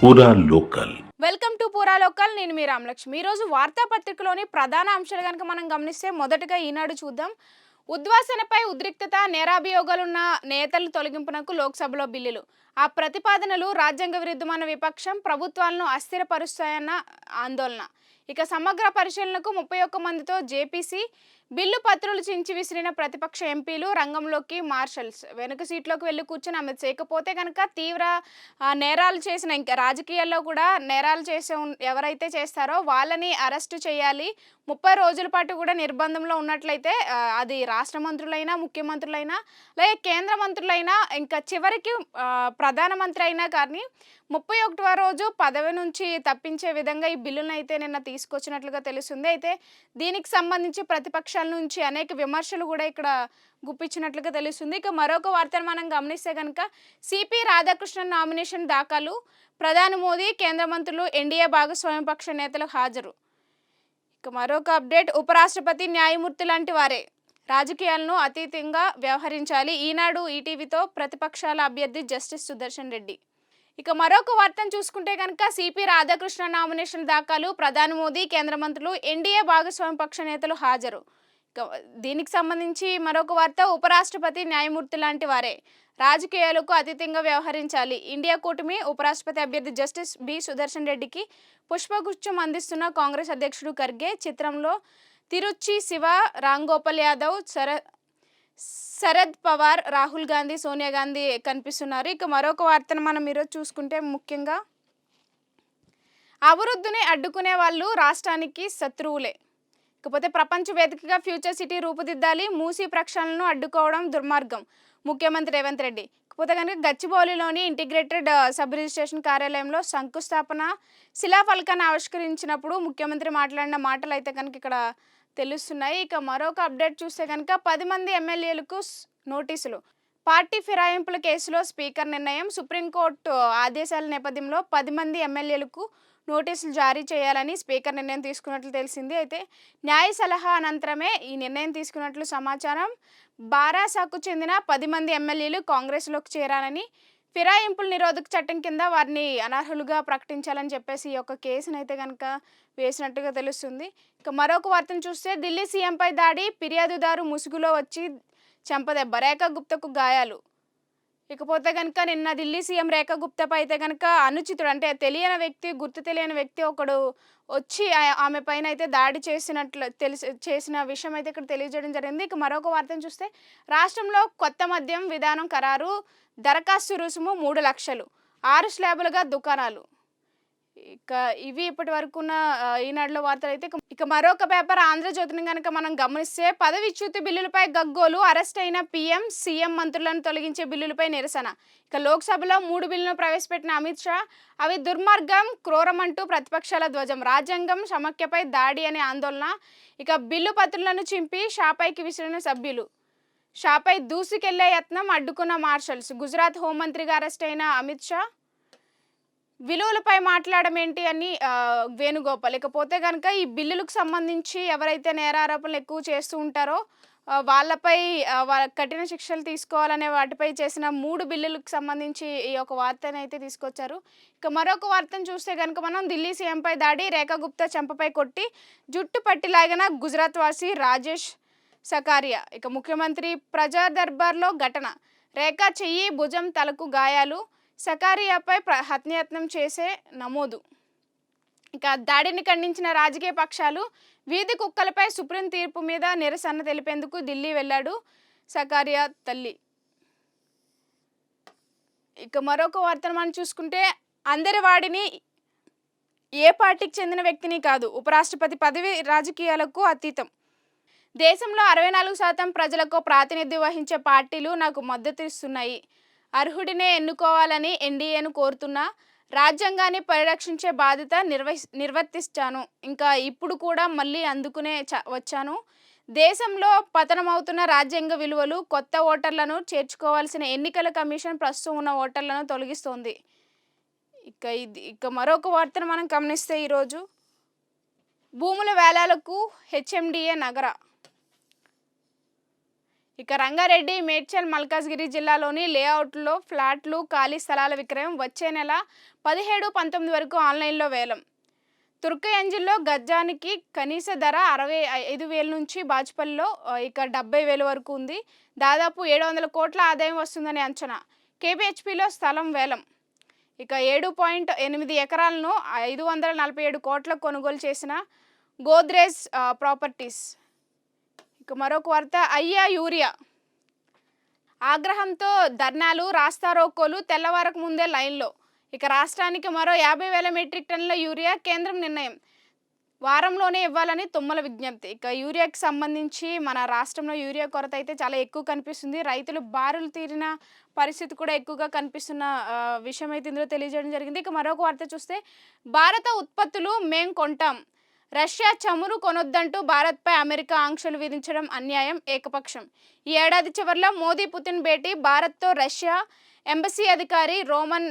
పూరా local. Welcome to పూరా local. నేను మీ రామలక్ష్మి. ఈరోజు వార్తాపత్రికలోని ప్రధాన అంశాలు కనుక మనం గమనిస్తే మొదటగా ఈనాడు చూద్దాం. ఉద్వాసనపై ఉద్రిక్తత, నేరాభియోగాలున్న నేతలు తొలగింపునకు లోక్సభలో బిల్లులు. ఆ ప్రతిపాదనలు రాజ్యాంగ విరుద్ధమైన విపక్షం ప్రభుత్వాలను అస్థిరపరుస్తాయన్న ఆందోళన. ఇక సమగ్ర పరిశీలనకు 31 మందితో జేపీసీ బిల్లు పత్రులు చించి విసిరిన ప్రతిపక్ష ఎంపీలు రంగంలోకి. మార్షల్స్ వెనుక సీట్లోకి వెళ్ళి కూర్చొని ఆమె చేయకపోతే కనుక తీవ్ర నేరాలు చేసిన, ఇంకా రాజకీయాల్లో కూడా నేరాలు చేసే ఎవరైతే చేస్తారో వాళ్ళని అరెస్టు చేయాలి. 30 రోజుల పాటు కూడా నిర్బంధంలో ఉన్నట్లయితే అది రాష్ట్ర మంత్రులైనా, ముఖ్యమంత్రులైనా, లేదా కేంద్ర మంత్రులైనా, ఇంకా చివరికి ప్రధానమంత్రి అయినా కానీ 31వ రోజు పదవి నుంచి తప్పించే విధంగా ఈ బిల్లును అయితే నిన్న తీసుకొచ్చినట్లుగా తెలుస్తుంది. అయితే దీనికి సంబంధించి ప్రతిపక్షాల నుంచి అనేక విమర్శలు కూడా ఇక్కడ గుప్పించినట్లుగా తెలుస్తుంది. ఇక మరొక వార్తను మనం గమనిస్తే కనుక సిపి రాధాకృష్ణన్ నామినేషన్ దాఖలు. ప్రధాని మోదీ, కేంద్ర మంత్రులు, ఎన్డీఏ భాగస్వామ్య పక్ష నేతలు హాజరు. ఇక మరొక అప్డేట్, ఉపరాష్ట్రపతి, న్యాయమూర్తి లాంటి వారే రాజకీయాలను అతీతంగా వ్యవహరించాలి. ఈనాడు ఈటీవీతో ప్రతిపక్షాల అభ్యర్థి జస్టిస్ సుదర్శన్ రెడ్డి. ఇక మరొక వార్తను చూసుకుంటే కనుక సిపి రాధాకృష్ణ నామినేషన్ దాఖలు. ప్రధాని మోదీ, కేంద్ర మంత్రులు, ఎన్డీఏ భాగస్వామ్య పక్ష నేతలు హాజరు. ఇక దీనికి సంబంధించి మరొక వార్త, ఉపరాష్ట్రపతి, న్యాయమూర్తి లాంటి వారే రాజకీయాలకు అతీతంగా వ్యవహరించాలి. ఇండియా కూటమి ఉపరాష్ట్రపతి అభ్యర్థి జస్టిస్ బి సుదర్శన్ రెడ్డికి పుష్పగుచ్చం అందిస్తున్న కాంగ్రెస్ అధ్యక్షుడు ఖర్గే. చిత్రంలో తిరుచి శివ, రామ్ గోపాల్ యాదవ్, శరద్ పవార్, రాహుల్ గాంధీ, సోనియా గాంధీ కనిపిస్తున్నారు. ఇక మరొక వార్తను మనం ఈరోజు చూసుకుంటే ముఖ్యంగా అభివృద్ధిని అడ్డుకునే వాళ్ళు రాష్ట్రానికి శత్రువులే. ఇకపోతే ప్రపంచ వేదికగా ఫ్యూచర్ సిటీ రూపుదిద్దాలి. మూసీ ప్రక్షాళనను అడ్డుకోవడం దుర్మార్గం. ముఖ్యమంత్రి రేవంత్ రెడ్డి. ఇకపోతే కనుక గచ్చిబౌలిలోని ఇంటిగ్రేటెడ్ సబ్ రిజిస్ట్రేషన్ కార్యాలయంలో శంకుస్థాపన శిలాఫలకాన్ని ఆవిష్కరించినప్పుడు ముఖ్యమంత్రి మాట్లాడిన మాటలు అయితే కనుక ఇక్కడ తెలుస్తున్నాయి. ఇక మరొక అప్డేట్ చూస్తే కనుక 10 మంది ఎమ్మెల్యేలకు నోటీసులు. పార్టీ ఫిరాయింపుల కేసులో స్పీకర్ నిర్ణయం. సుప్రీంకోర్టు ఆదేశాల నేపథ్యంలో 10 మంది ఎమ్మెల్యేలకు నోటీసులు జారీ చేయాలని స్పీకర్ నిర్ణయం తీసుకున్నట్లు తెలిసింది. అయితే న్యాయ సలహా అనంతరమే ఈ నిర్ణయం తీసుకున్నట్లు సమాచారం. బారాసాకు చెందిన 10 మంది ఎమ్మెల్యేలు కాంగ్రెస్లోకి చేరాలని, ఫిరాయింపుల నిరోధక చట్టం కింద వారిని అనర్హులుగా ప్రకటించాలని చెప్పేసి ఈ యొక్క కేసును అయితే కనుక వేసినట్టుగా తెలుస్తుంది. ఇక మరొక వార్తను చూస్తే ఢిల్లీ సీఎంపై దాడి. ఫిర్యాదుదారు ముసుగులో వచ్చి చెంపదెబ్బ. రేఖా గుప్తకు గాయాలు. ఇకపోతే కనుక నిన్న ఢిల్లీ సీఎం రేఖా గుప్తాపై అయితే కనుక అనుచితుడు, అంటే తెలియని వ్యక్తి, గుర్తు తెలియని వ్యక్తి ఒకడు వచ్చి ఆమె పైన అయితే దాడి చేసిన విషయం అయితే ఇక్కడ తెలియజేయడం జరిగింది. ఇక మరొక వార్తను చూస్తే రాష్ట్రంలో కొత్త మద్యం విధానం ఖరారు. దరఖాస్తు రుసుము 3 లక్షలు. 6 స్లాబులుగా దుకాణాలు. ఇక ఇవి ఇప్పటి వరకు ఉన్న ఈనాడులో వార్తలు అయితే. ఇక మరొక పేపర్ ఆంధ్రజ్యోతిని కనుక మనం గమనిస్తే పదవిచ్యుతి బిల్లులపై గగ్గోలు. అరెస్ట్ అయిన పీఎం, సీఎం మంత్రులను తొలగించే బిల్లులపై నిరసన. ఇక లోక్సభలో 3 బిల్లులను ప్రవేశపెట్టిన అమిత్ షా అవి దుర్మార్గం, క్రూరమంటూ ప్రతిపక్షాల ధ్వజం. రాజ్యాంగం సమాఖ్యపై దాడి అనే ఆందోళన. ఇక బిల్లు పత్రులను చింపి షాపైకి విసిరిన సభ్యులు. షాపై దూసుకెళ్లే యత్నం అడ్డుకున్న మార్షల్స్. గుజరాత్ హోంమంత్రిగా అరెస్ట్ అయిన అమిత్ షా విలువలపై మాట్లాడమేంటి అని వేణుగోపాల్. ఇకపోతే కనుక ఈ బిల్లులకు సంబంధించి ఎవరైతే నేరారోపణలు ఎక్కువ చేస్తూ ఉంటారో వాళ్ళపై కఠిన శిక్షలు తీసుకోవాలనే వాటిపై చేసిన 3 బిల్లులకు సంబంధించి ఈ యొక్క వార్తను అయితే తీసుకొచ్చారు. ఇక మరొక వార్తను చూస్తే కనుక మనం ఢిల్లీ సీఎంపై దాడి. రేఖా గుప్తా చెంపపై కొట్టి జుట్టు పట్టి లాగిన గుజరాత్ వాసి రాజేష్ సకారియా. ఇక ముఖ్యమంత్రి ప్రజా దర్బార్లో ఘటన. రేఖా చెయ్యి, భుజం, తలకు గాయాలు. సకారియాపై హత్యాయత్నం చేసే నమోదు. ఇక దాడిని ఖండించిన రాజకీయ పక్షాలు. వీధి కుక్కలపై సుప్రీం తీర్పు మీద నిరసన తెలిపేందుకు ఢిల్లీ వెళ్లాడు సకారియా తల్లి. ఇక మరొక వార్తను మనం చూసుకుంటే అందరి వాడిని, ఏ పార్టీకి చెందిన వ్యక్తిని కాదు. ఉపరాష్ట్రపతి పదవి రాజకీయాలకు అతీతం. దేశంలో 64% ప్రజలకు ప్రాతినిధ్యం వహించే పార్టీలు నాకు మద్దతు ఇస్తున్నాయి. అర్హుడినే ఎన్నుకోవాలని ఎన్డీఏను కోరుతున్నా. రాజ్యాంగాన్ని పరిరక్షించే బాధ్యత నిర్వర్తిస్తాను. ఇంకా ఇప్పుడు కూడా మళ్ళీ అందుకునే వచ్చాను. దేశంలో పతనమవుతున్న రాజ్యాంగ విలువలు. కొత్త ఓటర్లను చేర్చుకోవాల్సిన ఎన్నికల కమిషన్ ప్రస్తుతం ఉన్న ఓటర్లను తొలగిస్తోంది. ఇక మరొక వార్తను మనం గమనిస్తే ఈరోజు భూముల వేలాలకు హెచ్ఎండిఏ నగర. ఇక రంగారెడ్డి, మేడ్చల్, మల్కాజ్గిరి జిల్లాలోని లేఅవుట్లో ఫ్లాట్లు, ఖాళీ స్థలాల విక్రయం వచ్చే నెల 17, 19 వరకు ఆన్లైన్లో వేలం. తుర్కయంజిల్లో గజానికి కనీస ధర 65,000 నుంచి బాచుపల్లిలో ఇక 70,000 వరకు ఉంది. దాదాపు 700 కోట్ల ఆదాయం వస్తుందని అంచనా. కేపీహెచ్పిలో స్థలం వేలం. ఇక 7.8 ఎకరాలను 547 కోట్లకు కొనుగోలు చేసిన గోద్రేజ్ ప్రాపర్టీస్. ఇక మరొక వార్త, అయ్యా యూరియా ఆగ్రహంతో ధర్నాలు, రాస్తారోకోలు, తెల్లవారకు ముందే లైన్లో. ఇక రాష్ట్రానికి మరో 50,000 మెట్రిక్ టన్నుల యూరియా కేంద్రం నిర్ణయం. వారంలోనే ఇవ్వాలని తుమ్మల విజ్ఞప్తి. ఇక యూరియాకి సంబంధించి మన రాష్ట్రంలో యూరియా కొరత అయితే చాలా ఎక్కువ కనిపిస్తుంది. రైతులు బారులు తీరిన పరిస్థితి కూడా ఎక్కువగా కనిపిస్తున్న విషయం అయితే ఇందులో తెలియజేయడం జరిగింది. ఇక మరొక వార్త చూస్తే, భారత ఉత్పత్తులు మేం కొంటాం, రష్యా చమురు కొనొద్దంటూ భారత్పై అమెరికా ఆంక్షలు విధించడం అన్యాయం, ఏకపక్షం. ఈ ఏడాది చివరిలో మోదీ పుతిన్ భేటీ. భారత్తో రష్యా ఎంబసీ అధికారి రోమన్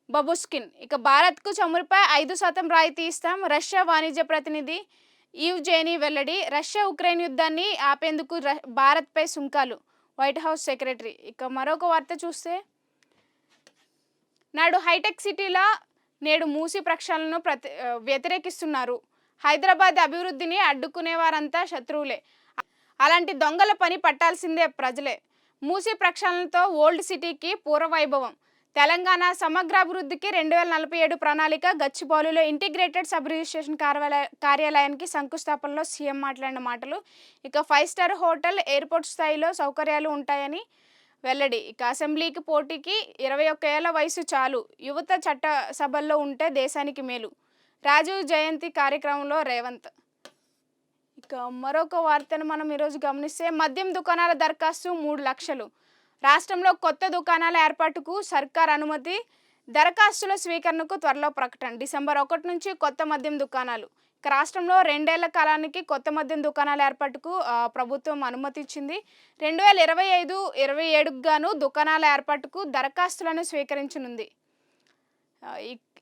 బబుస్కిన్. ఇక భారత్కు చమురుపై 5% రాయితీ ఇస్తాం. రష్యా వాణిజ్య ప్రతినిధి ఈవ్జెనీ వెల్లడి. రష్యా ఉక్రెయిన్ యుద్ధాన్ని ఆపేందుకు భారత్పై సుంకాలు, వైట్ హౌస్ సెక్రటరీ. ఇక మరొక వార్త చూస్తే, నాడు హైటెక్ సిటీలా నేడు మూసీ ప్రక్షాళనను వ్యతిరేకిస్తున్నారు. హైదరాబాద్ అభివృద్ధిని అడ్డుకునే వారంతా శత్రువులే. అలాంటి దొంగల పని పట్టాల్సిందే ప్రజలే. మూసీ ప్రక్షాళనతో ఓల్డ్ సిటీకి పూర్వవైభవం. తెలంగాణ సమగ్రాభివృద్ధికి 2047 ప్రణాళిక. గచ్చిబౌలిలో ఇంటిగ్రేటెడ్ సబ్ రిజిస్ట్రేషన్ కార్యాలయానికి శంకుస్థాపనలో సీఎం మాట్లాడిన మాటలు. ఇక 5 స్టార్ హోటల్, ఎయిర్పోర్ట్ స్థాయిలో సౌకర్యాలు ఉంటాయని వెల్లడి. ఇక అసెంబ్లీకి పోటీకి 21 ఏళ్ల వయసు చాలు, యువత చట్టసభల్లో ఉంటే దేశానికి మేలు. రాజీవ్ జయంతి కార్యక్రమంలో రేవంత్. ఇక మరొక వార్తను మనం ఈరోజు గమనిస్తే, మద్యం దుకాణాల దరఖాస్తు 3 లక్షలు. రాష్ట్రంలో కొత్త దుకాణాల ఏర్పాటుకు సర్కార్ అనుమతి. దరఖాస్తుల స్వీకరణకు త్వరలో ప్రకటన. డిసెంబర్ 1 నుంచి కొత్త మద్యం దుకాణాలు. ఇక రాష్ట్రంలో 2 ఏళ్ల కాలానికి కొత్త మద్యం దుకాణాల ఏర్పాటుకు ప్రభుత్వం అనుమతి ఇచ్చింది. 2025-27కు గాను దుకాణాల ఏర్పాటుకు దరఖాస్తులను స్వీకరించనుంది.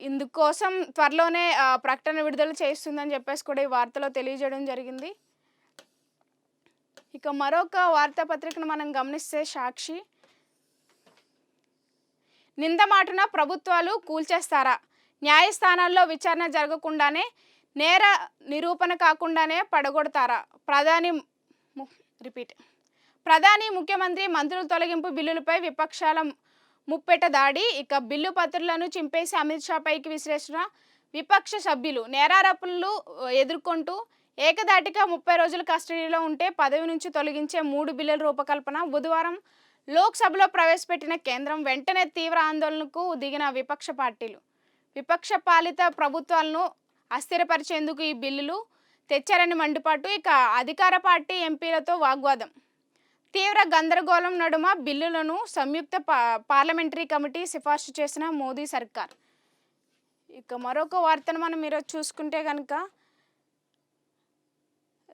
ఇందుకోసం త్వరలోనే ప్రకటన విడుదల చేస్తుందని చెప్పేసి కూడా ఈ వార్తలో తెలియజేయడం జరిగింది. ఇక మరొక వార్తాపత్రికను మనం గమనిస్తే, సాక్షి. నిందమాటున ప్రభుత్వాలు కూల్చేస్తారా? న్యాయస్థానాల్లో విచారణ జరగకుండానే, నేర నిరూపణ కాకుండానే పడగొడతారా? ప్రధాని, ముఖ్యమంత్రి, మంత్రుల తొలగింపు బిల్లులపై విపక్షాల ముప్పెట దాడి. ఇక బిల్లు పత్రులను చింపేసి అమిత్ షా పైకి విశ్లేషణ. విపక్ష సభ్యులు నేరారోపణలు ఎదుర్కొంటూ ఏకదాటిగా 30 రోజులు కస్టడీలో ఉంటే పదవి నుంచి తొలగించే 3 బిల్లుల రూపకల్పన. బుధవారం లోక్సభలో ప్రవేశపెట్టిన కేంద్రం. వెంటనే తీవ్ర ఆందోళనకు దిగిన విపక్ష పార్టీలు. విపక్ష పాలిత ప్రభుత్వాలను అస్థిరపరిచేందుకు ఈ బిల్లులు తెచ్చారని మండిపాటు. ఇక అధికార పార్టీ ఎంపీలతో వాగ్వాదం. తీవ్ర గందరగోళం నడుమ బిల్లులను సంయుక్త పార్లమెంటరీ కమిటీ సిఫార్సు చేసిన మోదీ సర్కార్. ఇక మరొక వార్తను మనం ఈరోజు చూసుకుంటే కనుక,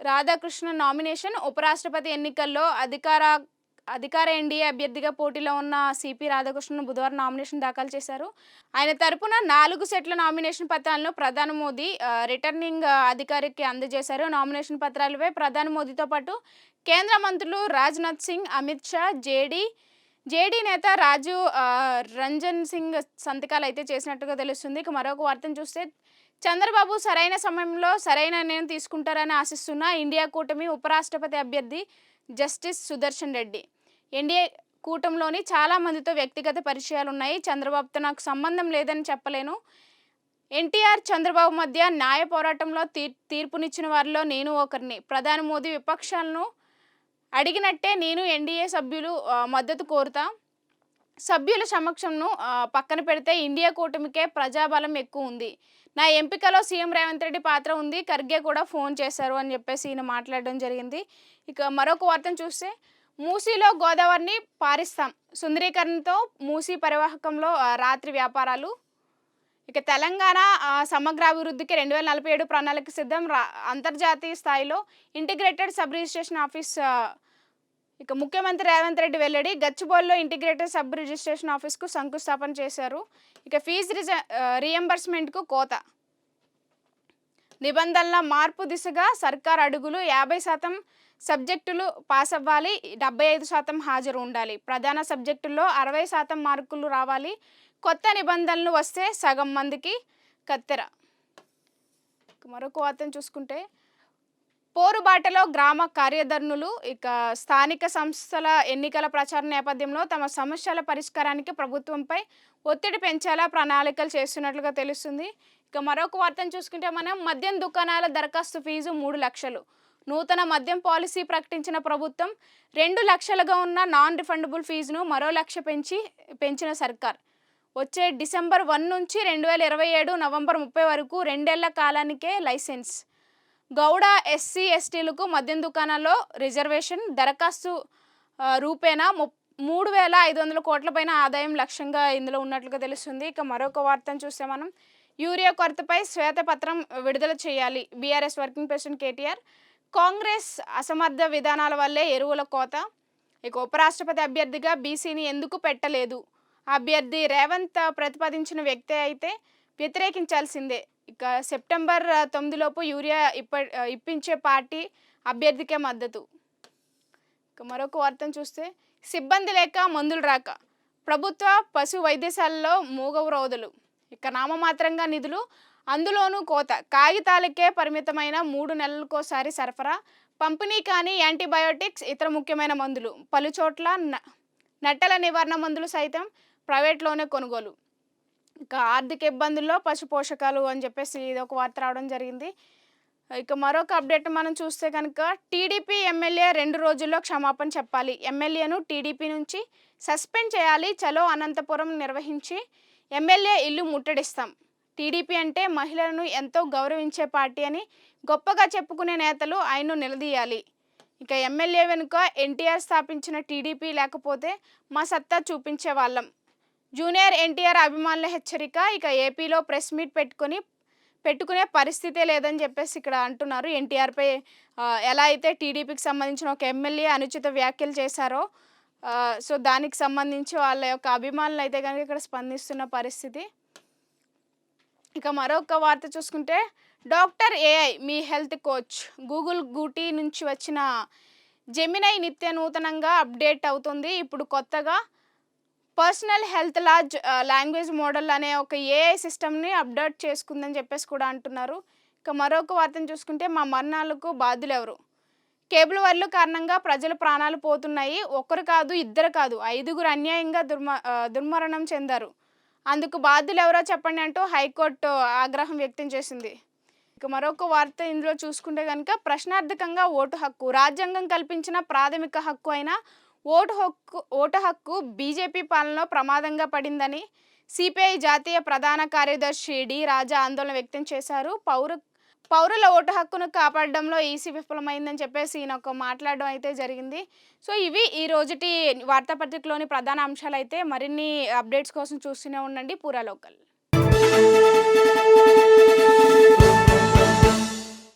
రాధాకృష్ణ నామినేషన్. ఉపరాష్ట్రపతి ఎన్నికల్లో అధికార ఎన్డీఏ అభ్యర్థిగా పోటీలో ఉన్న సిపి రాధాకృష్ణన్ బుధవారం నామినేషన్ దాఖలు చేశారు. ఆయన తరపున 4 సెట్ల నామినేషన్ పత్రాలను ప్రధాని మోదీ రిటర్నింగ్ అధికారికి అందజేశారు. నామినేషన్ పత్రాలపై ప్రధాని మోదీతో పాటు కేంద్ర మంత్రులు రాజ్నాథ్ సింగ్, అమిత్ షా, జేడీ నేత రాజీవ్ రంజన్ సింగ్ సంతకాలు అయితే చేసినట్టుగా తెలుస్తుంది. ఇక మరొక వార్తను చూస్తే, చంద్రబాబు సరైన సమయంలో సరైన నిర్ణయం తీసుకుంటారని ఆశిస్తున్న ఇండియా కూటమి ఉపరాష్ట్రపతి అభ్యర్థి జస్టిస్ సుదర్శన్ రెడ్డి. ఎన్డీఏ కూటమిలోని చాలా మందితో వ్యక్తిగత పరిచయాలు ఉన్నాయి. చంద్రబాబుతో నాకు సంబంధం లేదని చెప్పలేను. ఎన్టీఆర్, చంద్రబాబు మధ్య న్యాయ పోరాటంలో తీర్పునిచ్చిన వారిలో నేను ఒకరిని. ప్రధాని మోదీ విపక్షాలను అడిగినట్టే నేను ఎన్డీఏ సభ్యులు మద్దతు కోరుతా. సభ్యుల సమక్షంను పక్కన పెడితే ఇండియా కూటమికే ప్రజాబలం ఎక్కువ ఉంది. నా ఎంపికలో సీఎం రేవంత్ రెడ్డి పాత్ర ఉంది. ఖర్గే కూడా ఫోన్ చేశారు అని చెప్పేసి ఈయన మాట్లాడడం జరిగింది. ఇక మరొక వార్తను చూస్తే, మూసీలో గోదావరిని పారిస్తాం. సుందరీకరణతో మూసీ పరివాహకంలో రాత్రి వ్యాపారాలు. ఇక తెలంగాణ సమగ్రాభివృద్ధికి 2047 ప్రణాళిక సిద్ధం. అంతర్జాతీయ స్థాయిలో ఇంటిగ్రేటెడ్ సబ్ రిజిస్ట్రేషన్ ఆఫీస్. ఇక ముఖ్యమంత్రి రేవంత్ రెడ్డి వెల్లడి. గచ్చిబౌలిలో ఇంటిగ్రేటెడ్ సబ్ రిజిస్ట్రేషన్ ఆఫీస్కు శంకుస్థాపన చేశారు. ఇక ఫీజు రీఎంబర్స్మెంట్కు కోత. నిబంధనల మార్పు దిశగా సర్కార్ అడుగులు. 50% సబ్జెక్టులు పాస్ అవ్వాలి, 75% హాజరు ఉండాలి. ప్రధాన సబ్జెక్టుల్లో 60% మార్కులు రావాలి. కొత్త నిబంధనలు వస్తే సగం మందికి కత్తెర. మరొక వార్తను చూసుకుంటే పోరుబాటలో గ్రామ కార్యదర్శులు స్థానిక సంస్థల ఎన్నికల ప్రచారం నేపథ్యంలో తమ సమస్యల పరిష్కారానికి ప్రభుత్వంపై ఒత్తిడి పెంచేలా ప్రణాళికలు చేస్తున్నట్లుగా తెలుస్తుంది. మరొక వార్తను చూసుకుంటే మనం మద్యం దుకాణాల దరఖాస్తు ఫీజు 3 లక్షలు. నూతన మద్యం పాలసీ ప్రకటించిన ప్రభుత్వం 2 లక్షలుగా ఉన్న నాన్ రిఫండబుల్ ఫీజును మరో 1 లక్ష పెంచిన సర్కార్. వచ్చే డిసెంబర్ 1 నుంచి 2027 నవంబర్ 30 వరకు 2 ఏళ్ల కాలానికే లైసెన్స్. గౌడ ఎస్సీ ఎస్టీలకు మద్యం దుకాణాల్లో రిజర్వేషన్ దరఖాస్తు రూపేణా 3,500 కోట్ల పైన ఆదాయం లక్ష్యంగా ఇందులో ఉన్నట్లుగా తెలుస్తుంది. మరొక వార్తను చూస్తే మనం యూరియా కొరతపై శ్వేతపత్రం విడుదల చేయాలి. BRS working president KTR. Congress అసమర్థ విధానాల వల్లే ఎరువుల కోత. ఉపరాష్ట్రపతి అభ్యర్థిగా బీసీని ఎందుకు పెట్టలేదు? అభ్యర్థి రేవంత్ ప్రతిపాదించిన వ్యక్తి అయితే వ్యతిరేకించాల్సిందే. సెప్టెంబర్ 9 లోపు యూరియా ఇప్పించే పార్టీ అభ్యర్థికే మద్దతు. మరొక వార్తను చూస్తే సిబ్బంది లేక మందులు రాక ప్రభుత్వ పశు వైద్యశాలలో మూగవ రోదులు. నామమాత్రంగా నిధులు, అందులోనూ కోత. కాగితాలకే పరిమితమైన 3 నెలలకోసారి సరఫరా, పంపిణీ కాని యాంటీబయోటిక్స్, ఇతర ముఖ్యమైన మందులు. పలుచోట్ల నట్టల నివారణ మందులు సైతం ప్రైవేట్లోనే కొనుగోలు. ఆర్థిక ఇబ్బందుల్లో పశు పోషకాలు అని చెప్పేసి ఇది ఒక వార్త రావడం జరిగింది. మరొక అప్డేట్ మనం చూస్తే కనుక టీడీపీ ఎమ్మెల్యే 2 రోజుల్లో క్షమాపణ చెప్పాలి. ఎమ్మెల్యేను టీడీపీ నుంచి సస్పెండ్ చేయాలి. చలో అనంతపురం నిర్వహించి ఎమ్మెల్యే ఇల్లు ముట్టడిస్తాం. టీడీపీ అంటే మహిళలను ఎంతో గౌరవించే పార్టీ అని గొప్పగా చెప్పుకునే నేతలు ఆయన్ను నిలదీయాలి. ఎమ్మెల్యే వెనుక ఎన్టీఆర్ స్థాపించిన టీడీపీ లేకపోతే మా సత్తా చూపించే వాళ్ళం. జూనియర్ ఎన్టీఆర్ అభిమానుల హెచ్చరిక. ఏపీలో ప్రెస్ మీట్ పెట్టుకునే పరిస్థితే లేదని చెప్పేసి ఇక్కడ అంటున్నారు. ఎన్టీఆర్పై ఎలా అయితే టీడీపీకి సంబంధించిన ఒక ఎమ్మెల్యే అనుచిత వ్యాఖ్యలు చేశారో సో దానికి సంబంధించి వాళ్ళ యొక్క అభిమానులు అయితే కనుక ఇక్కడ స్పందిస్తున్న పరిస్థితి. మరొక వార్త చూసుకుంటే డాక్టర్ ఏఐ మీ హెల్త్ కోచ్. గూగుల్ గూటీ నుంచి వచ్చిన జెమినై నిత్య నూతనంగా అప్డేట్ అవుతుంది. ఇప్పుడు కొత్తగా పర్సనల్ హెల్త్ లాంగ్వేజ్ మోడల్ అనే ఒక ఏఐ సిస్టమ్ని అప్డేట్ చేసుకుందని చెప్పేసి కూడా అంటున్నారు. మరొక వార్తను చూసుకుంటే మా మరణాలకు బాధ్యులు ఎవరు? కేబుల్ వైర్ల కారణంగా ప్రజల ప్రాణాలు పోతున్నాయి. ఒకరు కాదు, ఇద్దరు కాదు, 5గురు అన్యాయంగా దుర్మరణం చెందారు. అందుకు బాధ్యులు ఎవరో చెప్పండి అంటూ హైకోర్టు ఆగ్రహం వ్యక్తం చేసింది. మరొక వార్త ఇందులో చూసుకుంటే కనుక ప్రశ్నార్థకంగా ఓటు హక్కు. రాజ్యాంగం కల్పించిన ప్రాథమిక హక్కు అయిన ఓటు హక్కు బీజేపీ పాలనలో ప్రమాదంగా పడిందని సిపిఐ జాతీయ ప్రధాన కార్యదర్శి డి రాజా ఆందోళన వ్యక్తం చేశారు. పౌరుల ఓటు హక్కును కాపాడడంలో ఈసీ విఫలమైందని చెప్పేసి ఈయన మాట్లాడడం అయితే జరిగింది. సో ఇవి ఈ రోజుటి వార్తాపత్రికలోని ప్రధాన అంశాలు. అయితే మరిన్ని అప్డేట్స్ కోసం చూస్తూనే ఉండండి పూరా లోకల్.